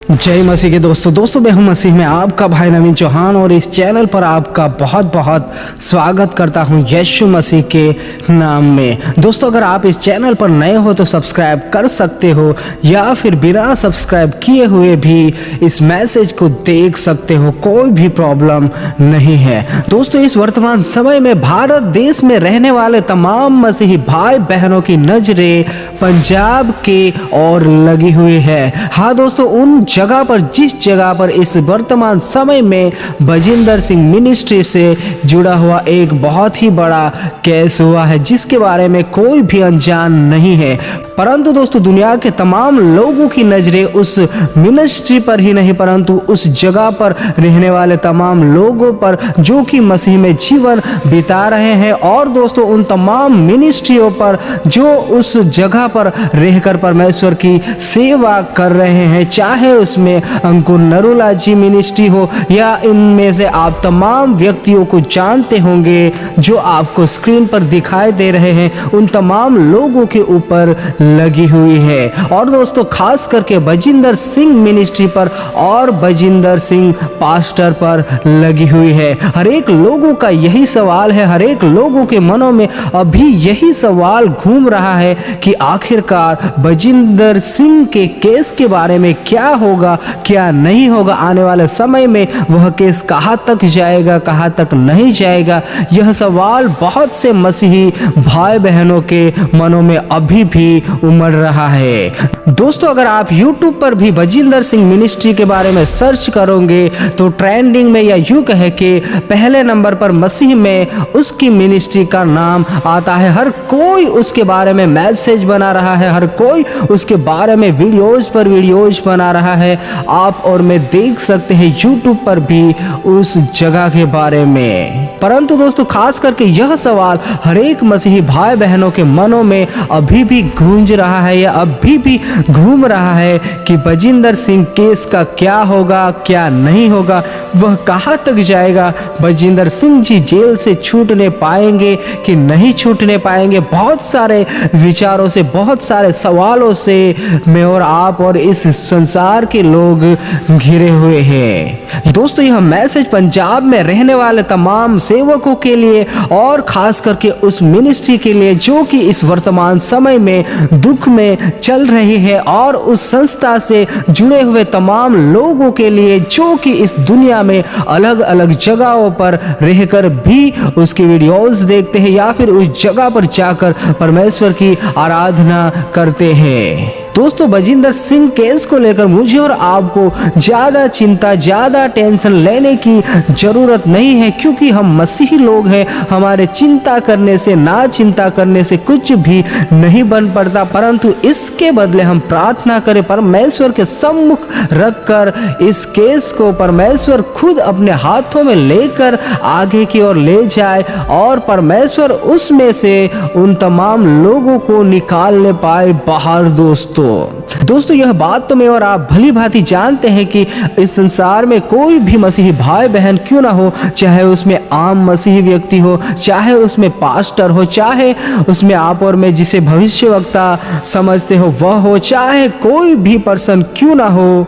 जय मसीह के दोस्तों मैं हूं मसीह में आपका भाई नवीन चौहान और इस चैनल पर आपका बहुत बहुत स्वागत करता हूं यीशु मसीह के नाम में। दोस्तों अगर आप इस चैनल पर नए हो तो सब्सक्राइब कर सकते हो या फिर बिना सब्सक्राइब किए हुए भी इस मैसेज को देख सकते हो, कोई भी प्रॉब्लम नहीं है। दोस्तों इस वर्तमान समय में भारत देश में रहने वाले तमाम मसीही भाई बहनों की नजरें पंजाब के ओर लगी हुई है। हाँ दोस्तों, उन जगह पर जिस जगह पर इस वर्तमान समय में बजिंदर सिंह मिनिस्ट्री से जुड़ा हुआ एक बहुत ही बड़ा केस हुआ है, जिसके बारे में कोई भी अनजान नहीं है। परंतु दोस्तों दुनिया के तमाम लोगों की नजरें उस मिनिस्ट्री पर ही नहीं परंतु उस जगह पर रहने वाले तमाम लोगों पर जो कि मसीह में जीवन बिता रहे हैं, और दोस्तों उन तमाम मिनिस्ट्रियों पर जो उस जगह पर रहकर परमेश्वर की सेवा कर रहे हैं, चाहे उसमें अंकुर नरूला जी मिनिस्ट्री हो या इनमें से आप तमाम व्यक्तियों को जानते होंगे जो आपको स्क्रीन पर दिखाई दे रहे हैं, उन तमाम लोगों के ऊपर लगी हुई है। और दोस्तों खास करके बजिंदर सिंह मिनिस्ट्री पर और बजिंदर सिंह पास्टर पर लगी हुई है। हर एक लोगों का यही सवाल है, हर एक लोगों के मनों में अभी यही सवाल घूम रहा है कि आखिरकार बजिंदर सिंह के केस के बारे में क्या होगा, क्या नहीं होगा, आने वाले समय में वह केस कहां तक जाएगा, कहां तक नहीं जाएगा। यह सवाल बहुत से मसीही भाई बहनों के मनों में अभी भी उमड़ रहा है। दोस्तों अगर आप YouTube पर भी बजिंदर सिंह मिनिस्ट्री के बारे में सर्च करोगे तो ट्रेंडिंग में या यूं कहे कि पहले नंबर पर मसीह में उसकी मिनिस्ट्री का नाम आता है। हर कोई उसके बारे में मैसेज बना रहा है, हर कोई उसके बारे में वीडियोज पर वीडियोज बना रहा है। आप और मैं देख सकते हैं YouTube पर भी उस जगह के बारे में। परंतु दोस्तों खास करके यह सवाल हर एक मसीही भाई बहनों के मनों में अभी भी गूंज रहा है या अभी भी घूम रहा है कि बजिंदर सिंह केस का क्या होगा, क्या नहीं होगा, वह कहां तक जाएगा, बजिंदर सिंह जी जेल से छूटने पाएंगे कि नहीं छूटने पाएंगे। बहुत सारे विचारों से, बहुत सारे सवालों से मैं और आप और इस संसार के लोग घिरे हुए हैं। दोस्तों यह मैसेज पंजाब में रहने वाले तमाम सेवकों के लिए और खास करके उस मिनिस्ट्री के लिए जो कि इस वर्तमान समय में दुख में चल रही है, और उस संस्था से जुड़े हुए तमाम लोगों के लिए जो कि इस दुनिया में अलग अलग जगहों पर रहकर भी उसकी वीडियोस देखते हैं या फिर उस जगह पर जाकर परमेश्वर की आराधना करते हैं। दोस्तों बजिंदर सिंह केस को लेकर मुझे और आपको ज्यादा चिंता, ज्यादा टेंशन लेने की जरूरत नहीं है, क्योंकि हम मसीही लोग हैं। हमारे चिंता करने से, ना चिंता करने से कुछ भी नहीं बन पड़ता, परंतु इसके बदले हम प्रार्थना करें, परमेश्वर के सम्मुख रखकर इस केस को परमेश्वर खुद अपने हाथों में लेकर आगे की ओर ले जाए और परमेश्वर उसमें से उन तमाम लोगों को निकालने पाए बाहर। दोस्तों यह बात तो मैं और आप भली भांति जानते हैं कि इस संसार में कोई भी मसीही भाई बहन क्यों ना हो, चाहे उसमें आम मसीही व्यक्ति हो, चाहे उसमें पास्टर हो, चाहे उसमें आप और मैं जिसे भविष्यवक्ता समझते हो वह हो, चाहे कोई भी पर्सन क्यों ना हो,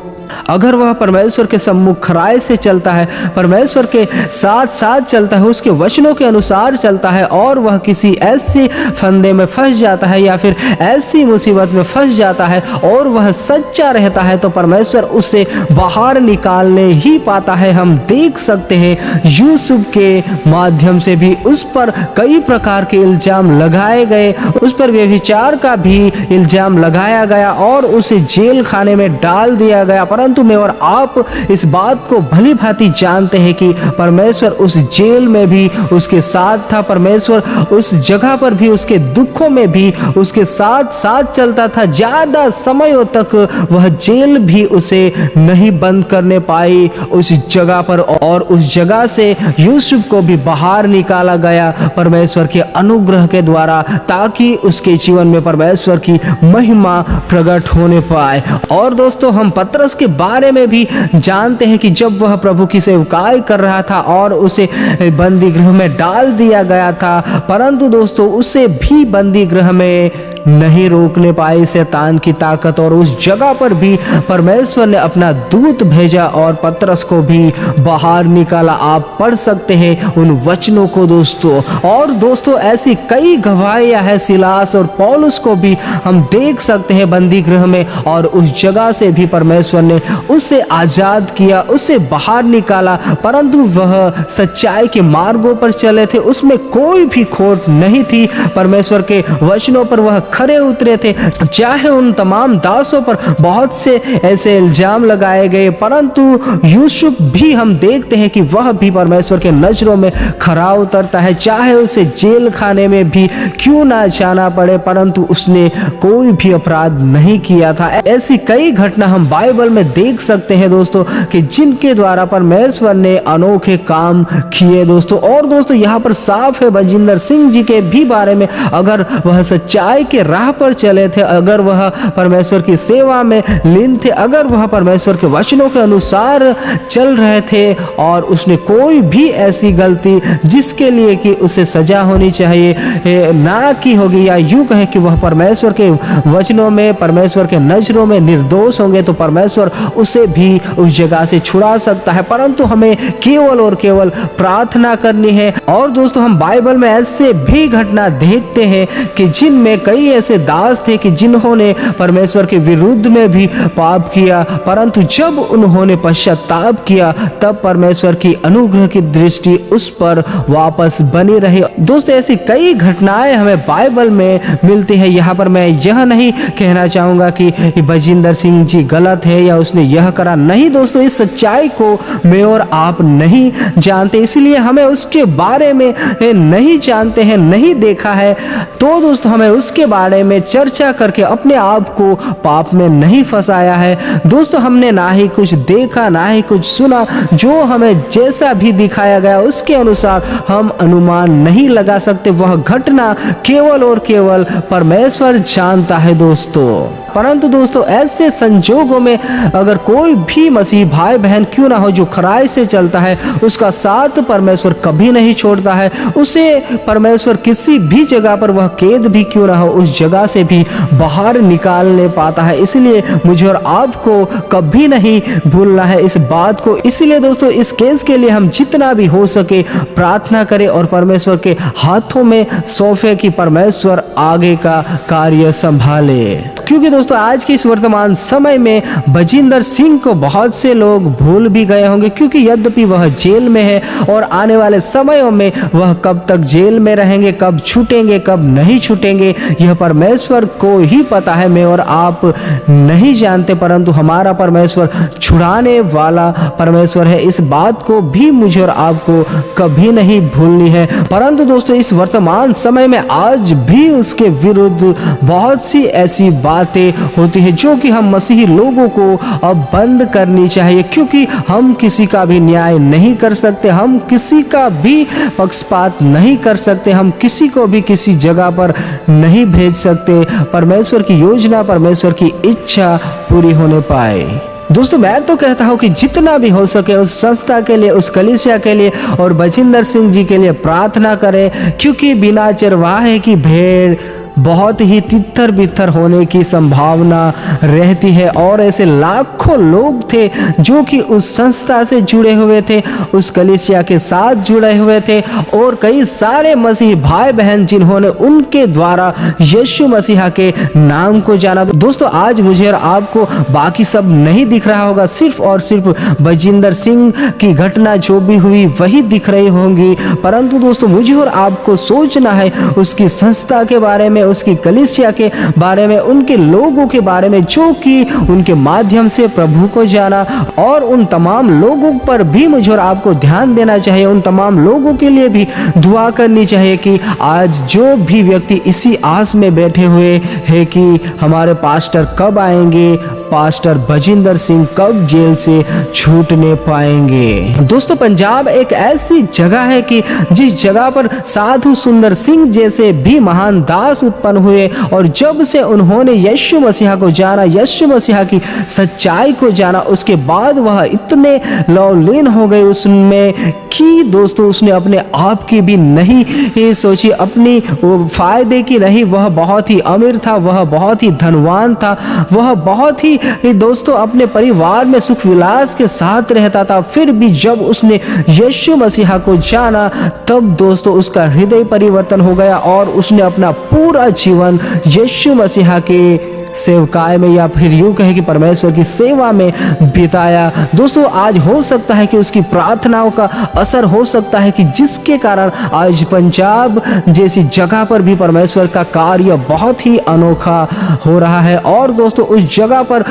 अगर वह परमेश्वर के सम्मुख खराई से चलता है, परमेश्वर के साथ साथ चलता है, उसके वचनों के अनुसार चलता है, और वह किसी ऐसे फंदे में फंस जाता है या फिर ऐसी मुसीबत में फंस जाता है और वह सच्चा रहता है, तो परमेश्वर उसे बाहर निकालने ही पाता है। हम देख सकते हैं यूसुफ के माध्यम से भी उस पर कई प्रकार के इल्जाम लगाए गए, उस पर व्यभिचार का भी इल्जाम लगाया गया और उसे जेल खाने में डाल दिया गया। परंतु मैं और आप इस बात को भली भांति जानते हैं कि परमेश्वर उस जेल में भी उसके साथ था, परमेश्वर उस जगह पर भी, उसके दुखों में भी उसके साथ साथ चलता था। ज्यादा समयों तक वह जेल भी उसे नहीं बंद करने पाई उस जगह पर, और उस जगह से यूसुफ को भी बाहर निकाला गया परमेश्वर के अनुग्रह के द्वारा, ताकि उसके जीवन में परमेश्वर की महिमा प्रकट होने पाए। और दोस्तों हम पतरस के बारे में भी जानते हैं कि जब वह प्रभु की सेवकाई कर रहा था और उसे बंदी गृह में डाल दिया गया था, परंतु दोस्तों उसे भी बंदी गृह में नहीं रोकने पाई शैतान की ताकत, और उस जगह पर भी परमेश्वर ने अपना दूत भेजा और पतरस को भी बाहर निकाला। आप पढ़ सकते हैं उन वचनों को दोस्तों। और दोस्तों ऐसी कई गवाहियां हैं, सिलास और पौलुस को भी हम देख सकते हैं बंदी गृह में, और उस जगह से भी परमेश्वर ने उसे आजाद किया, उसे बाहर निकाला। परंतु वह सच्चाई के मार्गों पर चले थे, उसमें कोई भी खोट नहीं थी। परमेश्वर के वचनों पर वह खरे उतरे थे। चाहे उन तमाम दासों पर बहुत से ऐसे इल्जाम लगाए गए, परंतु यूसुफ भी हम देखते हैं कि वह भी परमेश्वर के नजरों में खरा उतरता है। चाहे उसे जेल खाने में भी क्यों ना जाना पड़े, परंतु उसने कोई भी अपराध नहीं किया था। ऐसी कई घटना हम बाइबल में देख सकते हैं दोस्तों कि जिनके द्वारा परमेश्वर ने अनोखे काम किए दोस्तों। और दोस्तों यहाँ पर साफ है बजिंदर सिंह जी के भी बारे में, अगर वह सच्चाई के राह पर चले थे, अगर वह परमेश्वर की सेवा में लीन थे, अगर वह परमेश्वर के वचनों के अनुसार चल रहे थे, और उसने कोई भी ऐसी गलती जिसके लिए कि उसे सजा होनी चाहिए ना की होगी, या यूं कहे कि वह परमेश्वर के वचनों में, परमेश्वर के नजरों में निर्दोष होंगे, तो परमेश्वर उसे भी उस जगह से छुड़ा सकता है। परंतु हमें केवल और केवल प्रार्थना करनी है। और दोस्तों हम बाइबल में ऐसे भी घटना देखते हैं कि जिनमें कई ऐसे दास थे कि जिन्होंने परमेश्वर के विरुद्ध में भी पाप किया, परंतु जब उन्होंने पश्चाताप किया तब परमेश्वर की अनुग्रह की दृष्टि उस पर वापस बनी रही। दोस्तों ऐसी कई घटनाएं हमें बाइबल में मिलती है। यहाँ पर मैं यह नहीं कहना चाहूंगा कि बजिंदर सिंह जी गलत है या उसने यह करा, नहीं दोस्तों, इस सच्चाई को मैं और आप नहीं जानते, इसलिए हमें उसके बारे में नहीं जानते हैं, नहीं देखा है, तो दोस्तों हमें उसके बारे में चर्चा करके अपने आप को पाप में नहीं फंसाया है। दोस्तों हमने ना ही कुछ देखा ना ही कुछ सुना, जो हमें जैसा भी दिखाया गया उसके अनुसार हम अनुमान नहीं लगा सकते। वह घटना केवल और केवल परमेश्वर जानता है दोस्तों। परंतु दोस्तों ऐसे संजोगों में अगर कोई भी मसीह भाई बहन क्यों ना हो जो खराई से चलता है, उसका साथ परमेश्वर कभी नहीं छोड़ता है। उसे परमेश्वर किसी भी जगह पर वह कैद भी क्यों ना हो, उस जगह से भी बाहर निकालने पाता है। इसलिए मुझे और आपको कभी नहीं भूलना है इस बात को। इसलिए दोस्तों इस केस के लिए हम जितना भी हो सके प्रार्थना करें और परमेश्वर के हाथों में सौंपे कि परमेश्वर आगे का कार्य संभाले। क्योंकि दोस्तों आज के इस वर्तमान समय में बजिंदर सिंह को बहुत से लोग भूल भी गए होंगे, क्योंकि यद्यपि वह जेल में है और आने वाले समयों में वह कब तक जेल में रहेंगे, कब छूटेंगे, कब नहीं छूटेंगे, यह परमेश्वर को ही पता है। मैं और आप नहीं जानते, परंतु हमारा परमेश्वर छुड़ाने वाला परमेश्वर है। इस बात को भी मुझे और आपको कभी नहीं भूलनी है। परंतु दोस्तों इस वर्तमान समय में आज भी उसके विरुद्ध बहुत सी ऐसी बातें होती है जो कि हम मसीही लोगों को अब बंद करनी चाहिए, क्योंकि हम किसी का भी न्याय नहीं कर सकते, हम किसी का भी पक्षपात नहीं कर सकते, हम किसी को भी किसी जगह पर नहीं भेज सकते। परमेश्वर की योजना, परमेश्वर की इच्छा पूरी होने पाए। दोस्तों मैं तो कहता हूं कि जितना भी हो सके उस संस्था के लिए, उस कलीसिया के लिए और बजिंदर सिंह जी के लिए प्रार्थना करें, क्योंकि बिना चरवाहे की भेड़ बहुत ही तितर बितर होने की संभावना रहती है। और ऐसे लाखों लोग थे जो कि उस संस्था से जुड़े हुए थे, उस कलीसिया के साथ जुड़े हुए थे, और कई सारे मसीही भाई बहन जिन्होंने उनके द्वारा यीशु मसीहा के नाम को जाना। दोस्तों आज मुझे और आपको बाकी सब नहीं दिख रहा होगा, सिर्फ और सिर्फ बजिंदर सिंह की घटना जो भी हुई वही दिख रही होंगी, परंतु दोस्तों मुझे और आपको सोचना है उसकी संस्था के बारे में, उसकी कलीसिया के बारे में, उनके लोगों के बारे में जो कि उनके माध्यम से प्रभु को जाना, और उन तमाम लोगों पर भी मुझे और आपको ध्यान देना चाहिए। उन तमाम लोगों के लिए भी दुआ करनी चाहिए कि आज जो भी व्यक्ति इसी आस में बैठे हुए हैं कि हमारे पास्टर कब आएंगे, पास्टर बजिंदर सिंह कब जेल से छूटने पाएंगे। दोस्तों पंजाब एक ऐसी जगह है कि जिस जगह पर साधु सुंदर सिंह जैसे भी महान दास उत्पन्न हुए और जब से उन्होंने यीशु मसीहा को जाना, यीशु मसीहा की सच्चाई को जाना, उसके बाद वह इतने लवलीन हो गए उसमें कि दोस्तों उसने अपने आप की भी नहीं सोची, अपनी फायदे की नहीं। वह बहुत ही अमीर था, वह बहुत ही धनवान था, वह बहुत ही दोस्तों अपने परिवार में सुख विलास के साथ रहता था। फिर भी जब उसने यीशु मसीहा को जाना तब दोस्तों उसका हृदय परिवर्तन हो गया और उसने अपना पूरा जीवन यीशु मसीहा के सेवकाई में या फिर यूं कहे कि परमेश्वर की सेवा में बिताया। दोस्तों आज हो सकता है कि उसकी प्रार्थनाओं का असर हो सकता है कि जिसके कारण आज पंजाब जैसी जगह पर भी परमेश्वर का कार्य बहुत ही अनोखा हो रहा है। और दोस्तों उस जगह पर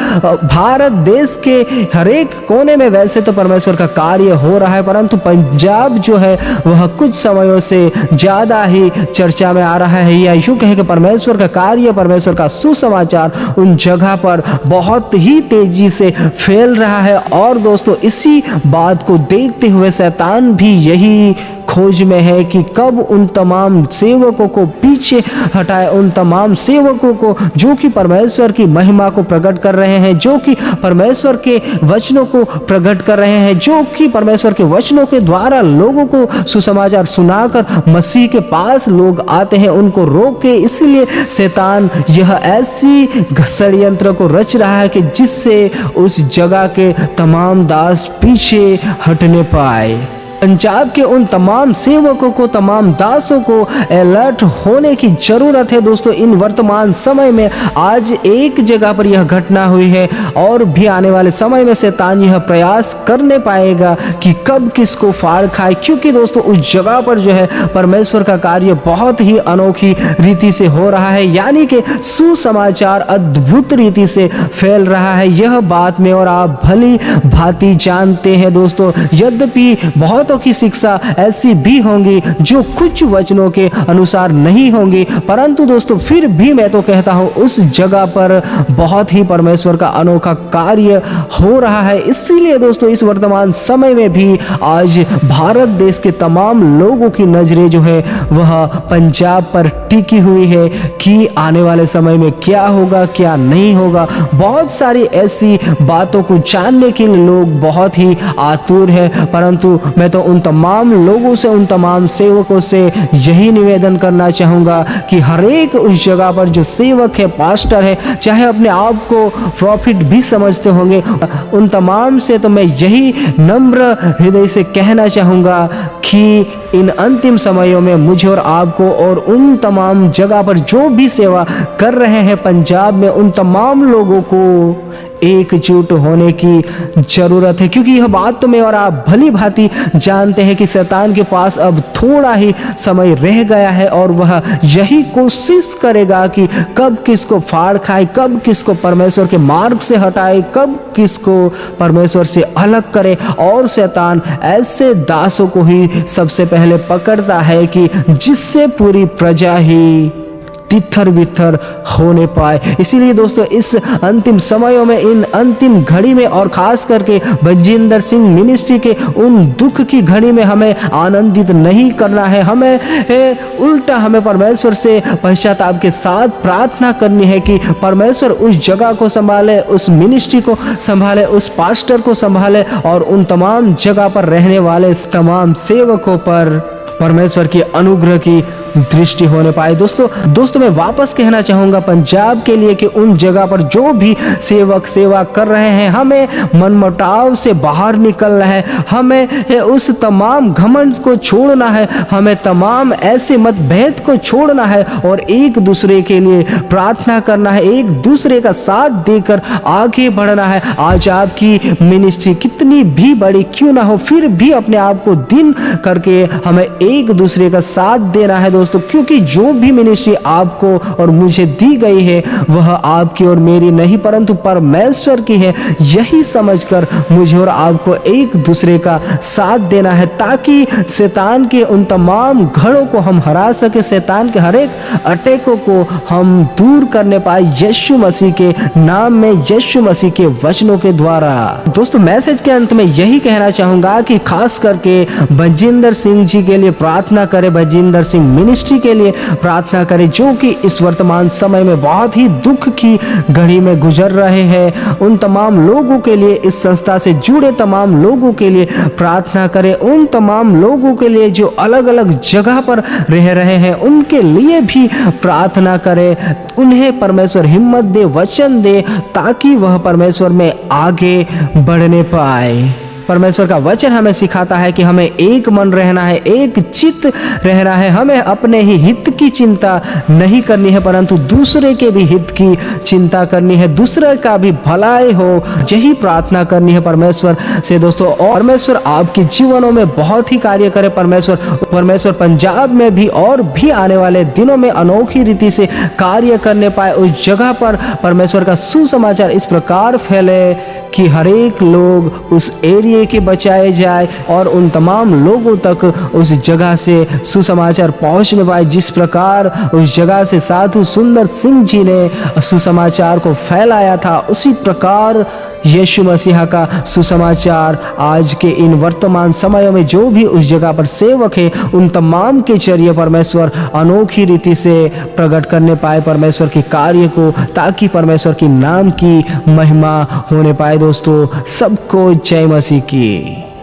भारत देश के हर एक कोने में वैसे तो परमेश्वर का कार्य हो रहा है, परंतु पंजाब जो है वह कुछ समयों से ज़्यादा ही चर्चा में आ रहा है, या यूं कहे कि परमेश्वर का कार्य, परमेश्वर का सुसमाचार उन जगह पर बहुत ही तेजी से फैल रहा है। और दोस्तों इसी बात को देखते हुए शैतान भी यही खोज में है कि कब उन तमाम सेवकों को पीछे हटाए, उन तमाम सेवकों को जो कि परमेश्वर की महिमा को प्रकट कर रहे हैं, जो कि परमेश्वर के वचनों को प्रकट कर रहे हैं, जो कि परमेश्वर के वचनों के द्वारा लोगों को सुसमाचार सुनाकर मसीह के पास लोग आते हैं, उनको रोक के। इसलिए शैतान यह ऐसी षड्यंत्र को रच रहा है कि जिससे उस जगह के तमाम दास पीछे हटने पाए। पंजाब के उन तमाम सेवकों को, तमाम दासों को अलर्ट होने की जरूरत है। दोस्तों इन वर्तमान समय में आज एक जगह पर यह घटना हुई है और भी आने वाले समय में शैतान यह प्रयास करने पाएगा कि कब किसको फाड़ खाए, क्योंकि दोस्तों उस जगह पर जो है परमेश्वर का कार्य बहुत ही अनोखी रीति से हो रहा है, यानी कि सुसमाचार अद्भुत रीति से फैल रहा है। यह बात में और आप भली भांति जानते हैं दोस्तों। यद्यपि बहुत की शिक्षा ऐसी भी होंगी जो कुछ वचनों के अनुसार नहीं होंगी, परंतु दोस्तों फिर भी मैं तो कहता हूं उस जगह पर बहुत ही परमेश्वर का अनोखा कार्य हो रहा है। इसीलिए दोस्तों इस वर्तमान समय में भी आज भारत देश के तमाम लोगों की नजरें जो है वह पंजाब पर टिकी हुई है कि आने वाले समय में क्या होगा, क्या नहीं होगा। बहुत सारी ऐसी बातों को जानने के लिए लोग बहुत ही आतुर है, परंतु मैं तो उन तमाम लोगों से, उन तमाम सेवकों से यही निवेदन करना चाहूँगा कि हर एक उस जगह पर जो सेवक है, पास्टर है, चाहे अपने आप को प्रॉफिट भी समझते होंगे, उन तमाम से तो मैं यही नम्र हृदय से कहना चाहूँगा कि इन अंतिम समयों में मुझे और आपको और उन तमाम जगह पर जो भी सेवा कर रहे हैं पंजाब में, उन तमाम लोगों को एकजुट होने की जरूरत है, क्योंकि यह बात तो मैं और आप भली भांति जानते हैं कि शैतान के पास अब थोड़ा ही समय रह गया है और वह यही कोशिश करेगा कि कब किसको फाड़ खाए, कब किसको परमेश्वर के मार्ग से हटाए, कब किसको परमेश्वर से अलग करे। और शैतान ऐसे दासों को ही सबसे पहले पकड़ता है कि जिससे पूरी प्रजा ही तितर बितर होने पाए। इसीलिए दोस्तों इस अंतिम समयों में, इन अंतिम घड़ी में, और खास करके बजिंदर सिंह मिनिस्ट्री के उन दुख की घड़ी में हमें आनंदित नहीं करना है। हमें उल्टा हमें परमेश्वर से पश्चाताप के साथ प्रार्थना करनी है कि परमेश्वर उस जगह को संभाले, उस मिनिस्ट्री को संभाले, उस पास्टर को संभाले और उन तमाम जगह पर रहने वाले तमाम सेवकों पर परमेश्वर की अनुग्रह की दृष्टि होने पाए। दोस्तों मैं वापस कहना चाहूँगा पंजाब के लिए कि उन जगह पर जो भी सेवक सेवा कर रहे हैं, हमें मनमुटाव से बाहर निकलना है, हमें उस तमाम घमंड को छोड़ना है, हमें तमाम ऐसे मतभेद को छोड़ना है और एक दूसरे के लिए प्रार्थना करना है, एक दूसरे का साथ देकर आगे बढ़ना है। आज आपकी मिनिस्ट्री कितनी भी बड़ी क्यों ना हो, फिर भी अपने आप को दिन करके हमें एक दूसरे का साथ देना है। दोस्तों, क्योंकि जो भी मिनिस्ट्री आपको और मुझे दी गई है वह आपकी और मेरी नहीं परंतु परमेश्वर की है। यही समझकर मुझे और आपको एक दूसरे का साथ देना है ताकि शैतान के उन तमाम घड़ों को हम हरा सके, शैतान के हर एक अटैकों को हम दूर करने पाए यीशु मसीह के नाम में, यीशु मसीह के वचनों के द्वारा। दोस्तों, मैसेज के अंत में यही कहना चाहूंगा कि खास करके बजिंदर सिंह जी के लिए प्रार्थना करें, बजिंदर सिंह मिनिस्ट्री के लिए प्रार्थना करें जो कि इस वर्तमान समय में बहुत ही दुख की घड़ी में गुजर रहे हैं। उन तमाम लोगों के लिए, इस संस्था से जुड़े तमाम लोगों के लिए प्रार्थना करें, उन तमाम लोगों के लिए जो अलग अलग जगह पर रह रहे हैं उनके लिए भी प्रार्थना करें। उन्हें परमेश्वर हिम्मत दे, वचन दे ताकि वह परमेश्वर में आगे बढ़ने पाए। परमेश्वर का वचन हमें सिखाता है कि हमें एक मन रहना है, एक चित्त रहना है। हमें अपने ही हित की चिंता नहीं करनी है परंतु दूसरे के भी हित की चिंता करनी है, दूसरे का भी भलाई हो, यही प्रार्थना करनी है परमेश्वर से दोस्तों। और परमेश्वर आपके जीवनों में बहुत ही कार्य करे। परमेश्वर पंजाब में भी और भी आने वाले दिनों में अनोखी रीति से कार्य करने पाए। उस जगह पर परमेश्वर का सुसमाचार इस प्रकार फैले कि हर एक लोग उस एरिया के बचाए जाए और उन तमाम लोगों तक उस जगह से सुसमाचार पहुंचने पाए। जिस प्रकार उस जगह से साधु सुंदर सिंह जी ने सुसमाचार को फैलाया था, उसी प्रकार यीशु मसीह का सुसमाचार आज के इन वर्तमान समयों में जो भी उस जगह पर सेवक है उन तमाम के जरिए परमेश्वर अनोखी रीति से प्रकट करने पाए परमेश्वर के कार्य को, ताकि परमेश्वर के नाम की महिमा होने पाए। दोस्तों, सबको जय मसीह की।